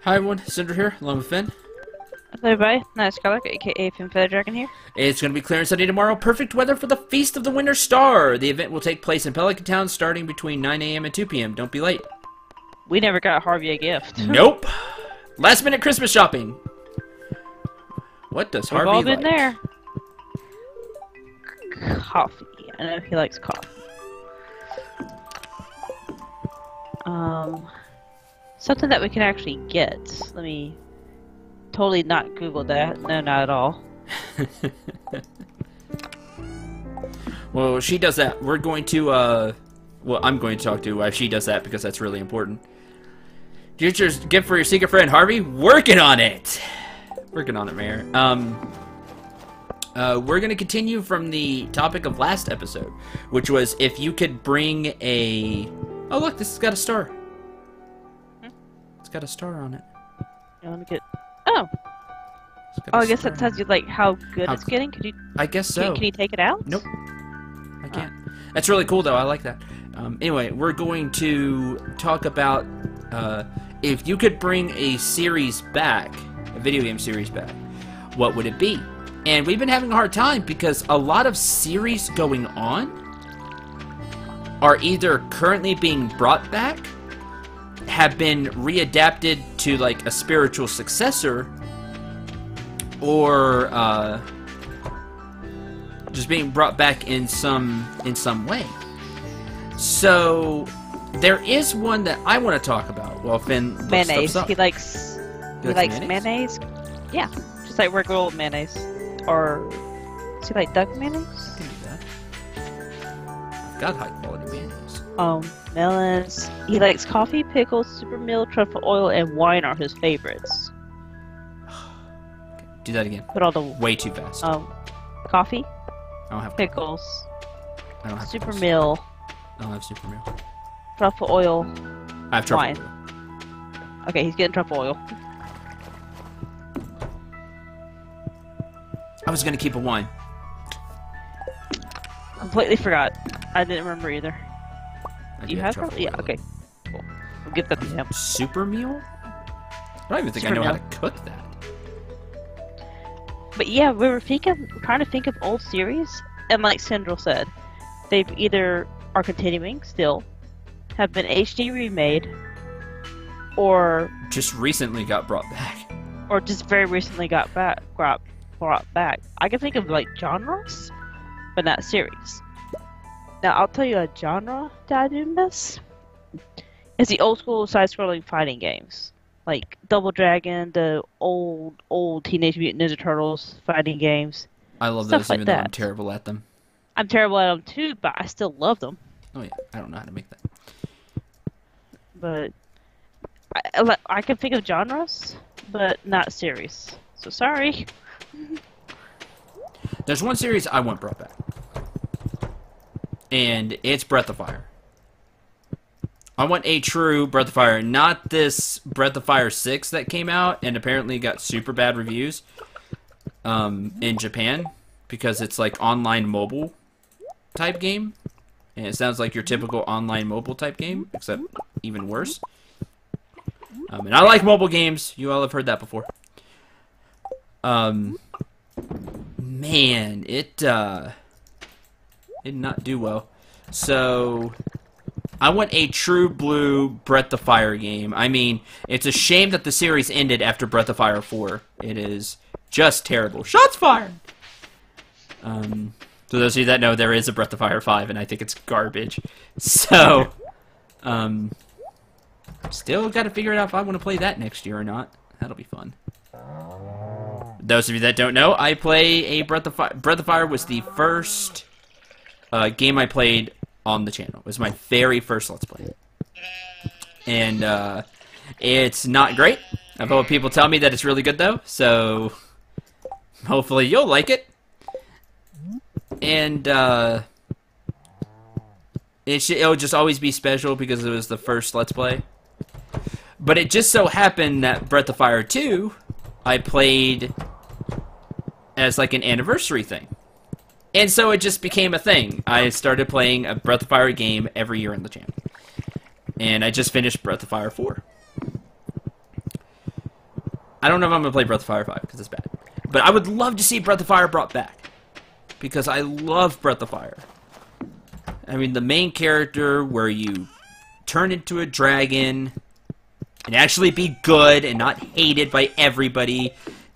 Hi everyone, Cendril here, along with Finn. Hello everybody, Nice Skylark, aka Finn Feather Dragon here. It's going to be clear and sunny tomorrow. Perfect weather for the Feast of the Winter Star. The event will take place in Pelican Town starting between 9 a.m. and 2 p.m. Don't be late. We never got Harvey a gift. Nope. Last minute Christmas shopping. What does We've Harvey all been like? there. Coffee. I know he likes coffee. Something that we can actually get. Let me totally not Google that. No, not at all. Well, she does that. We're going to, well, I'm going to talk to why she does that because that's really important. Future's gift for your secret friend, Harvey. Working on it. Working on it, Mayor. We're going to continue from the topic of last episode, which was if you could bring a... Oh, look, this has got a star. It's got a star on it. You want to get... Oh! I guess that tells you, like, how good it's getting. Could you... I guess so. Can you take it out? Nope. I can't. That's really cool, though. I like that. Anyway, we're going to talk about if you could bring a series back, a video game series back, what would it be? And we've been having a hard time because a lot of series going on are either currently being brought back, have been readapted to like a spiritual successor, or just being brought back in some way. So there is one that I want to talk about. Well, Finn looks Mayonnaise. stuff up. He likes mayonnaise. Yeah, just like regular old mayonnaise. Or does he like duck mayonnaise? I can do that. I've got high quality mayonnaise. Melons. He likes coffee, pickles, super meal, truffle oil, and wine are his favorites. Okay, do that again. Put all the Way too fast. coffee, I don't have pickles, I don't have super pickles. meal, I don't have super meal. truffle oil, I have truffle wine. oil. Okay, he's getting truffle oil. I was gonna keep a wine. Completely forgot. I didn't remember either. I Do you do have truffle truffle? Yeah, oil. okay. Cool. We'll give that to him. Super meal? I don't even think I Super know how meal. to cook that. But yeah, we were trying to think of old series, and like Cendril said, they've either are continuing still, have been HD remade, or Just recently got brought back. just very recently got brought back. I can think of like genres, but not series. Now I'll tell you a genre that I do miss. It's the old school side-scrolling fighting games, like Double Dragon, the old Teenage Mutant Ninja Turtles fighting games. I love Stuff those like even though I'm that. terrible at them. I'm terrible at them too, but I still love them. Oh yeah, I don't know how to make that. But I can think of genres, but not series. So sorry. There's one series I want brought back. And it's Breath of Fire. I want a true Breath of Fire, not this Breath of Fire 6 that came out and apparently got super bad reviews in Japan because it's like online mobile type game. And it sounds like your typical online mobile type game, except even worse. And I like mobile games. You all have heard that before. Man, it did not do well. So I want a true blue Breath of Fire game. I mean, it's a shame that the series ended after Breath of Fire 4. It is just terrible. Shots fired! So those of you that know, there is a Breath of Fire 5, and I think it's garbage. So, still got to figure out if I want to play that next year or not. That'll be fun. Those of you that don't know, I play a Breath of Fire. Breath of Fire was the first game I played on the channel. It was my very first Let's Play. And it's not great. I've had people tell me that it's really good, though. So, hopefully you'll like it. And it'll just always be special because it was the first Let's Play. But it just so happened that Breath of Fire 2, I played as like an anniversary thing. And so it just became a thing. I started playing a Breath of Fire game every year on the channel. And I just finished Breath of Fire 4. I don't know if I'm gonna play Breath of Fire 5 because it's bad. But I would love to see Breath of Fire brought back because I love Breath of Fire. I mean, the main character where you turn into a dragon and actually be good and not hated by everybody,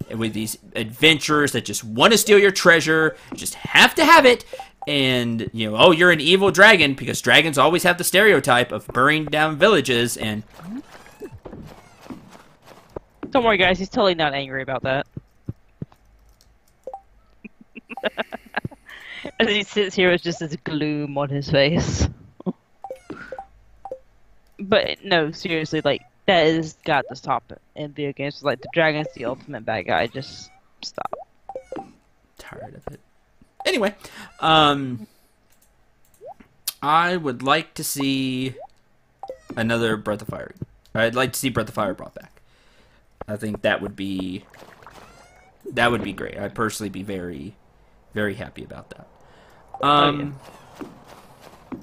and with these adventurers that just want to steal your treasure, you just have to have it, and, you know, oh, you're an evil dragon, because dragons always have the stereotype of burning down villages, and... Don't worry, guys, he's totally not angry about that. As he sits here with just this gloom on his face. But, no, seriously, like, that has got to stop in video games. Like, the dragon's the ultimate bad guy. Just stop. Tired of it. Anyway, I would like to see another Breath of Fire. I'd like to see Breath of Fire brought back. I think that would be great. I'd personally be very, very happy about that. Yeah.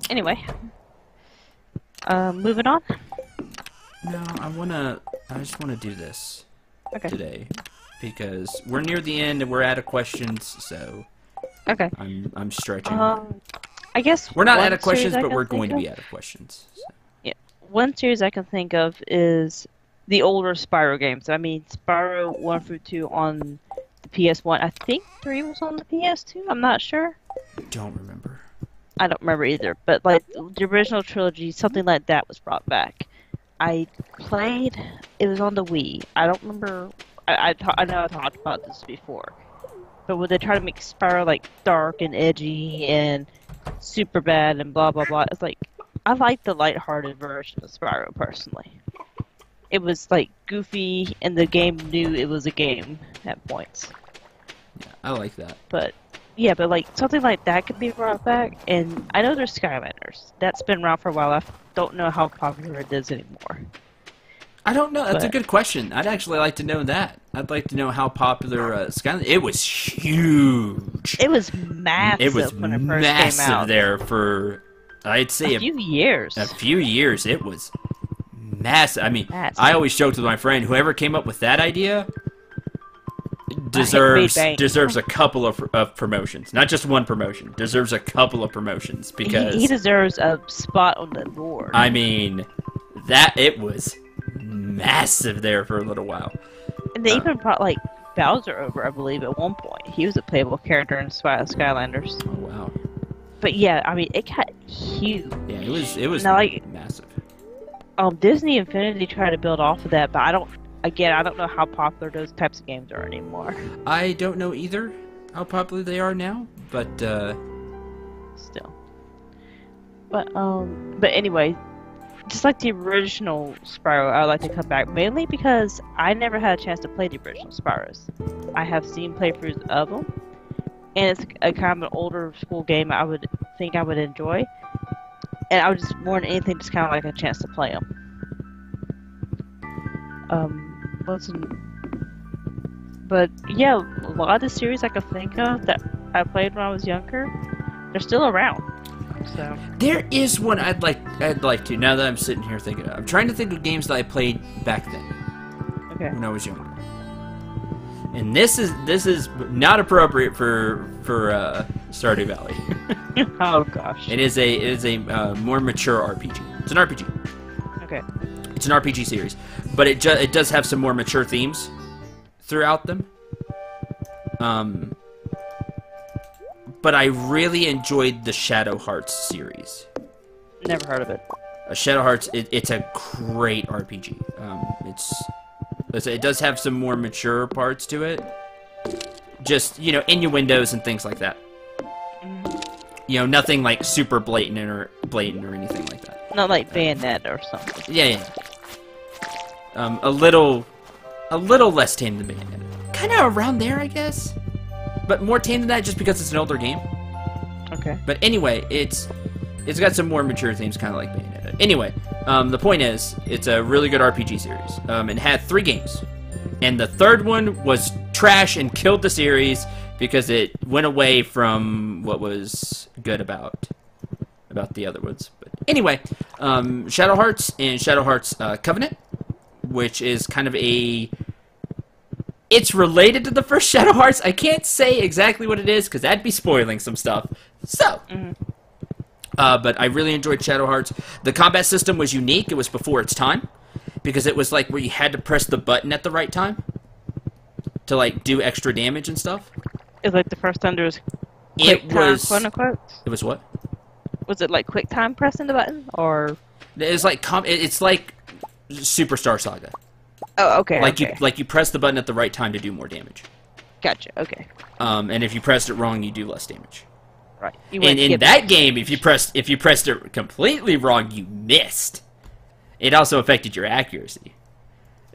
Anyway, moving on. No, I just wanna do this today because we're near the end and we're out of questions, so okay. I'm stretching. I guess we're not out of questions, but we're going to be out of questions. So. Yeah, one series I can think of is the older Spyro games. I mean, Spyro 1 through 2 on the PS1. I think 3 was on the PS2. I'm not sure. Don't remember. I don't remember either. But like the original trilogy, something like that was brought back. I played. It was on the Wii. I don't remember. I know I talked about this before. But when they try to make Spyro like dark and edgy and super bad and blah blah blah, it's like I like the lighthearted version of Spyro personally. It was like goofy, and the game knew it was a game at points. Yeah, I like that. But yeah, but like something like that could be brought back. And I know there's Skylanders. That's been around for a while. I don't know how popular it is anymore. I don't know. That's a good question. I'd actually like to know that. I'd like to know how popular Skylanders. It was huge. It was massive. It was when it first massive came out. There for, I'd say a few years. A few years. It was massive. I mean, massive. I always joked with my friend, whoever came up with that idea deserves a couple of promotions. Not just one promotion. Deserves a couple of promotions because he deserves a spot on the board. I mean, it was massive there for a little while. And they even brought like Bowser over, I believe, at one point. He was a playable character in Skylanders. Oh wow! But yeah, I mean, it got huge. Yeah, it was now, like, massive. Disney Infinity tried to build off of that, but I don't know how popular those types of games are anymore. I don't know either how popular they are now, but still. But anyway, just like the original Spyro, I would like to come back mainly because I never had a chance to play the original Spyros. I have seen playthroughs of them, and it's a kind of an older school game I would think I would enjoy, and I would just more than anything just kind of like a chance to play them. But yeah, a lot of the series I could think of that I played when I was younger, they're still around. So there is one I'd like to. Now that I'm sitting here thinking, I'm trying to think of games that I played back then. Okay. When I was younger. And this is not appropriate for Stardew Valley. Oh gosh. It is a more mature RPG. It's an RPG. Okay. It's an RPG series, but it does have some more mature themes throughout them. But I really enjoyed the Shadow Hearts series. Never heard of it. Shadow Hearts, it's a great RPG. It does have some more mature parts to it. Just, innuendos and things like that. Nothing like super blatant or anything like that. Not like Bayonetta or something. Yeah. A little less tame than Bayonetta. Kind of around there, I guess. But more tame than that just because it's an older game. Okay. But anyway, it's got some more mature themes, kind of like Bayonetta. Anyway, the point is, it's a really good RPG series. It had 3 games. And the third one was trash and killed the series because it went away from what was good about the other ones. But anyway, Shadow Hearts and Shadow Hearts Covenant, which is kind of a It's related to the first Shadow Hearts. I can't say exactly what it is because that'd be spoiling some stuff. So, but I really enjoyed Shadow Hearts. The combat system was unique. It was before its time because it was like where you had to press the button at the right time to like do extra damage and stuff. It was like the first time there was quick time, quote unquote. It was what? Was it like quick time pressing the button, or? It's like it's like Superstar Saga. Oh, okay. Like you press the button at the right time to do more damage. Gotcha. Okay. And if you pressed it wrong, you do less damage. Right. And in that game, if you pressed it completely wrong, you missed. It also affected your accuracy,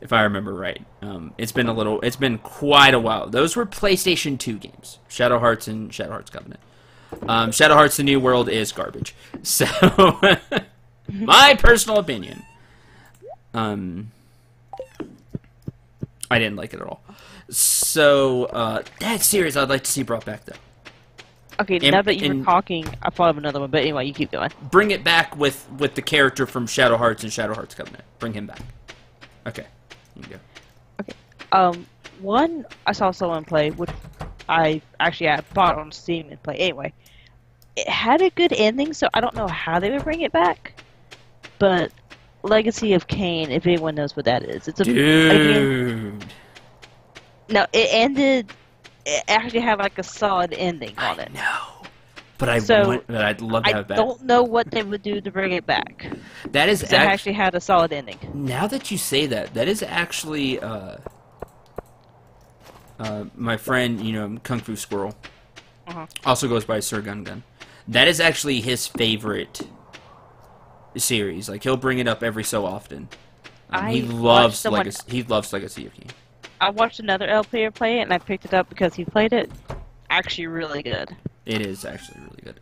if I remember right. It's been quite a while. Those were PlayStation 2 games, Shadow Hearts and Shadow Hearts Covenant. Shadow Hearts: The New World is garbage. So, my personal opinion. I didn't like it at all. So, that series I'd like to see brought back, though. Okay, now that you're talking, I thought of another one, but anyway, you keep going. Bring it back with the character from Shadow Hearts and Shadow Hearts Covenant. Bring him back. Okay, you can go. Okay. One I saw someone play, which I bought on Steam and play anyway. It had a good ending, so I don't know how they would bring it back. But Legacy of Kain, if anyone knows what that is, it's a dude. No, it ended. It actually had like a solid ending on it. No, but I'd love to have it back. I don't know what they would do to bring it back. That is it actually had a solid ending. Now that you say that, that is actually my friend, Kung Fu Squirrel, also goes by Sir Gun Gun. That is actually his favorite series. Like he'll bring it up every so often. He loves Legacy of Kain. I watched another L player play it, and I picked it up because he played it. Actually, really good. It is actually really good.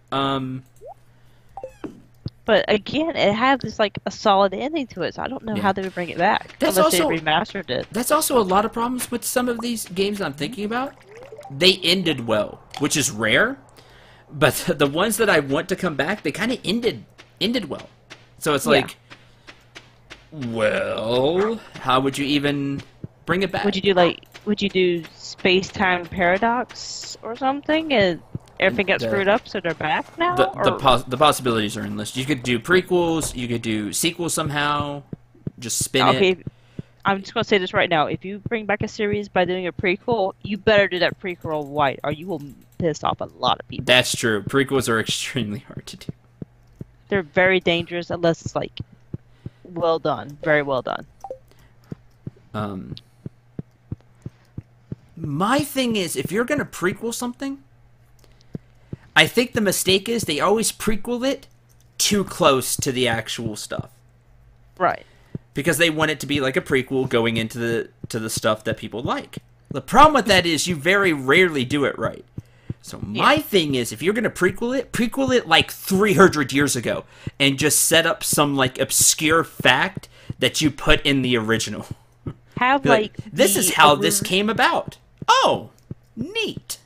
But again, it had this like a solid ending to it, so I don't know how they would bring it back unless they remastered it. That's also a lot of problems with some of these games I'm thinking about. They ended well, which is rare. But the ones that I want to come back, they kind of ended well. So it's like, well, how would you even bring it back? Would you do space-time paradox or something? And everything got screwed up, so they're back now? The possibilities are endless. You could do prequels. You could do sequels somehow. Just spin it. I'm just going to say this right now. If you bring back a series by doing a prequel, you better do that prequel right, or you will piss off a lot of people. That's true. Prequels are extremely hard to do. They're very dangerous unless it's, like, well done. Very well done. My thing is, if you're going to prequel something, I think the mistake is they always prequel it too close to the actual stuff. Right. Because they want it to be like a prequel going into the stuff that people like. The problem with that is you very rarely do it right. So my thing is, if you're going to prequel it like 300 years ago and just set up some like obscure fact that you put in the original. Have this is how this came about. Oh, neat.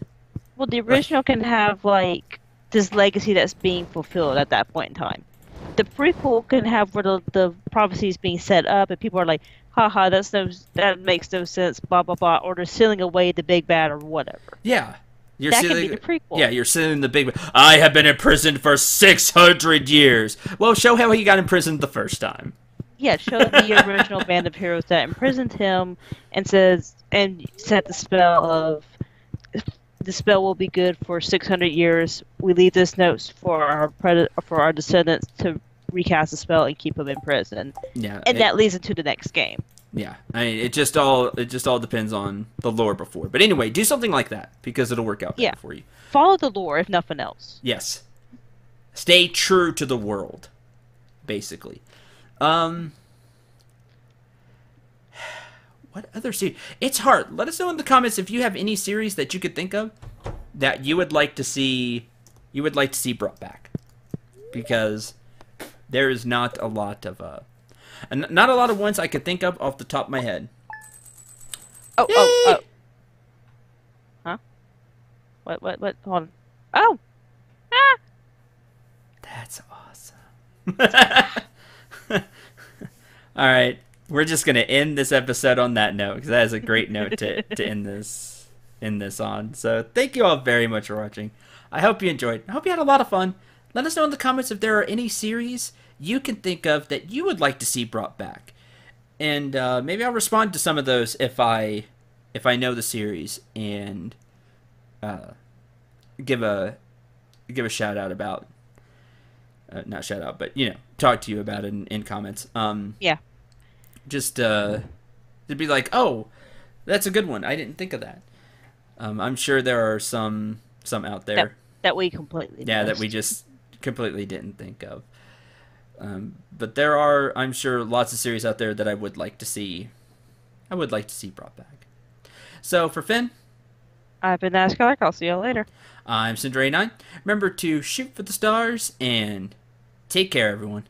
Well, the original can have like this legacy that's being fulfilled at that point in time. The prequel can have where the prophecy is being set up, and people are like, "Haha, that makes no sense." Blah blah blah, or they're sealing away the big bad or whatever. Yeah, that can be the prequel. Yeah, you're sealing the big bad. I have been imprisoned for 600 years. Well, show how he got imprisoned the first time. Yeah, show the original band of heroes that imprisoned him, and set the spell of. The spell will be good for 600 years. We leave this notes for our descendants to recast the spell and keep them in prison. Yeah, and that leads into the next game. Yeah, I mean, it just all depends on the lore before. But anyway, do something like that because it'll work out better for you. Follow the lore if nothing else. Yes, stay true to the world, basically. What other series? It's hard. Let us know in the comments if you have any series that you could think of that you would like to see brought back. Because there is not a lot of not a lot of ones I could think of off the top of my head. Oh. Huh? What? Hold on. Oh. Ah. That's awesome. All right. we're just gonna end this episode on that note because that is a great note to end this on. So thank you all very much for watching. I hope you enjoyed. I hope you had a lot of fun. Let us know in the comments if there are any series you can think of that you would like to see brought back, and maybe I'll respond to some of those if I know the series and give a shout out about not shout out, but talk to you about it in comments. Yeah. Just to be like, oh, that's a good one. I didn't think of that. I'm sure there are some out there that we completely missed. that we just completely didn't think of. But there are, I'm sure, lots of series out there that I would like to see. I would like to see brought back. So for Finn, I've been Ashkark. I'll see you later. I'm Cendril 9. Remember to shoot for the stars and take care, everyone.